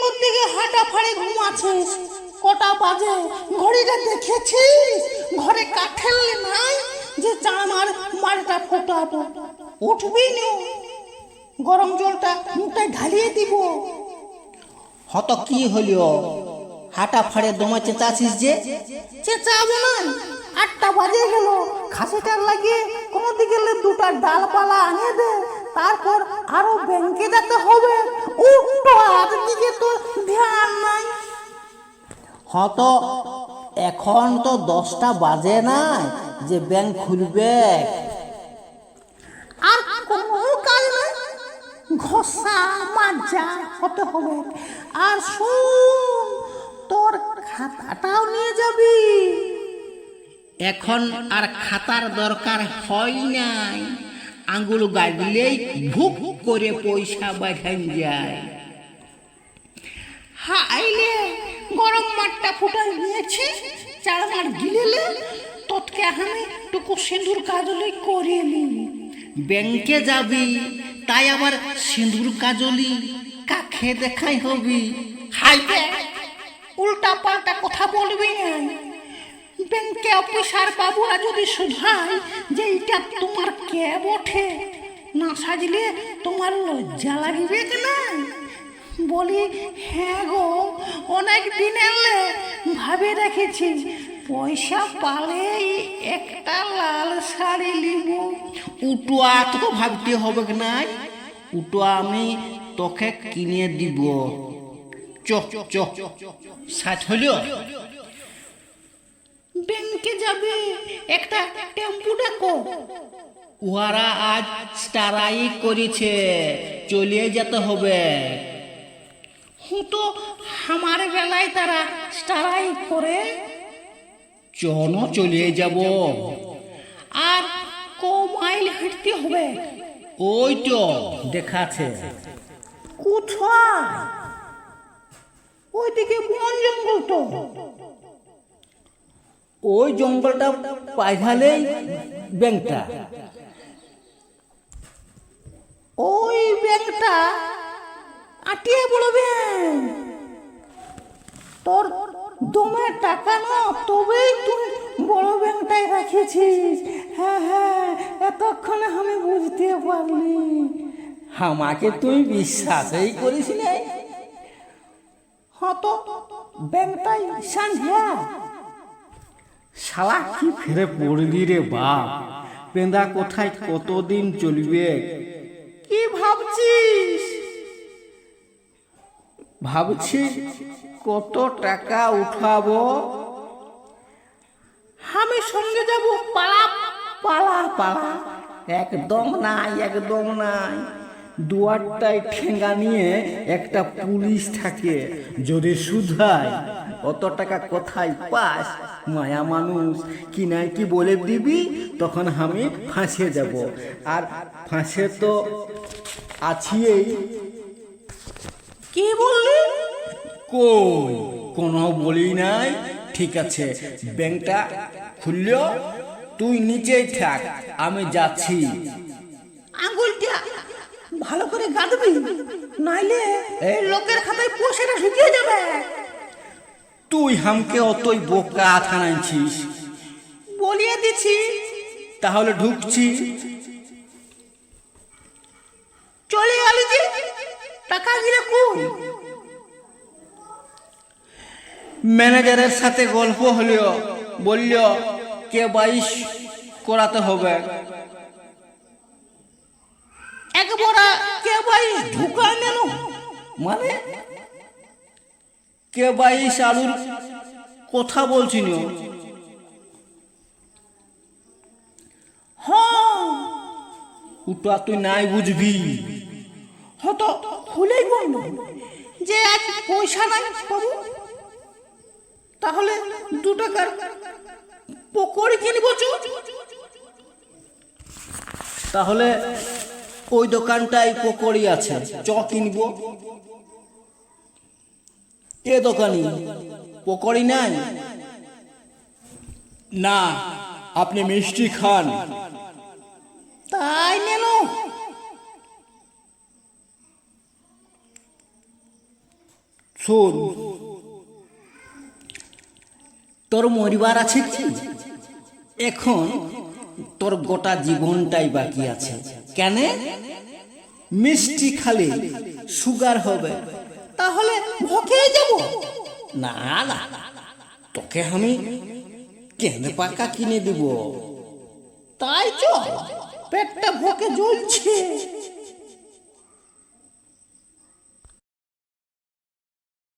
ওর দিকে হাঁটা ফাড়ে ঘুমাচ্ছিস? কটা বাজে ঘড়িটা দেখেছিস? ঘরে কাঠেল নাই যে চামার মালটা ফোটাবো। উঠবি না, গরম জলটা মুখটায় ঢালিয়ে দিব। হত কি হলিও হাঁটা ফাড়ে দমা চেঁচাছিস যে? চেঁচাবো না, 8টা বাজে গেল। খাসিটার লাগিয়ে কোনো দিকে দুটা ডালপালা আনিয়ে দে, তারপর আরো ব্যাংকে যেতে হবে। উঠো, আর দিকে তো ধ্যান নাই। হত এখন তো 10টা বাজে নাই যে ব্যাংক খুলবে। আর কোনো কাজ নাই, ঘষা মাজা হতে হবে। আর শুন, তোর খাতাটাও নিয়ে যাবি। এখন আর খাতার দরকার হয় নাই, আঙ্গুল গাড়লেই ভুক করে পয়সা বাঁধান যায়। হাইলে গরম মাঠটা ফুটাই নিয়েছি, চার মাঠ গিলেলে তোতকে আমি টুকু সিঁদুর কাজলি করিলি। ব্যাংকে যাবি তাই আবার সিঁদুর কাজলি কাকে দেখাই হবি? হাইতে উল্টা পাল্টা কথা বলবি না। ব্যাংকে অফিসার বাবুরা যদি শুধায় যে এটা তোমার কে বটে, না সাজলে তোমার লজ্জা লাগবে না? বলি হ্যাঁ গো, অনেক দিন এলে ভাবে রেখেছি, পয়সা পালেই একটা লাল শাড়ি নিব। উটুয়া তো ভাবতে হবে নাই, উটুয়া আমি তোকে কিনে দিব। চক চক সাথ হলিও। ব্যাংকে যাবে, একটা টেম্পু ডাকো। উহারা আজ স্টারাই করেছে, চলে যেতে হবে। তো আমার বেলায় তারা স্টারাই করে। চলো চলে যাব। আর ক মাইল হাঁটতে হবে? ওই তো দেখাচ্ছে। কোথায়? ওইদিকে বন জঙ্গল তো। ওই জঙ্গলটা পাইঝালেই ব্যাংকটা। ওই ব্যাংকটা আটিয়ে পড়বে। তোর দমে টাকা না, তবেই তুই বড় ব্যাংকটাই রাখেছিস। হ্যাঁ হ্যাঁ, এতক্ষণে আমি বুঝতে পারলি। আমাকে তুই বিশ্বাসই করিস নাই। হতো ব্যাংকটাই সন্ধ্যা। শালা কি ফেরে পড়লি রে বাপ, পেঁদা কোথায় কতদিন চলবে? কি ভাবছিস? ভাবছি কত টাকা উঠাবো। আমি সঙ্গে যাব। পালা পালা পালা। একদম নাই, একদম নাই। দুয়ারটায় ঠেঙ্গা নিয়ে একটা পুলিশ থাকে, যদি শুধায় অত টাকা কোথায় পাস, মায়া মানুষ কি নাই কি বলে দিবি, তখন আমি ফাঁসে যাব। আর ফাঁসে তো আছিই। কি বললি? কই কোনো বলি নাই। ঠিক আছে, ব্যাংকটা খুললো, তুই নিচেই থাক, আমি যাচ্ছি। আঙ্গুলটা ভালো করে গাঁদবি, নাইলে এই লোকের খাতায় পয়সাটা ঢুকিয়ে যাবে। তুই হামকে অতই বোকা থানাইছিস? বলিয়ে দিছি। তাহলে ঢুকছি। চলে গেলি যে, টাকা দিলে কই? ম্যানেজারের সাথে গল্প হলো, বলল KYC করাতে হবে। একবার কে ভাই ঢুকায় নেন। মানে KYC আলুর কথা বলছিল। হ্যাঁ, উটা তুই নাই বুঝবি। হতো খুলেই বলল যে আজ পয়সা নাই বাবু, তাহলে 2 টাকার পকোড়ি কিনবো। তাহলে ওই দোকানটায় পকোড়ি আছে, চ কিনবো। এ দোকানি পকোড়ি নাই? না, আপনি মিষ্টি খান। তাই নেন। শোন, তোর মরিবার আছে কি? এখন তোর গোটা জীবনটাই বাকি আছে। কেন? মিষ্টি খালি সুগার হবে। তাহলে ভকে যাব? না না, তোকে আমি কেনে পাকা কিনে দিব। তাই চল, পেটটা ভকে জ্বলছে।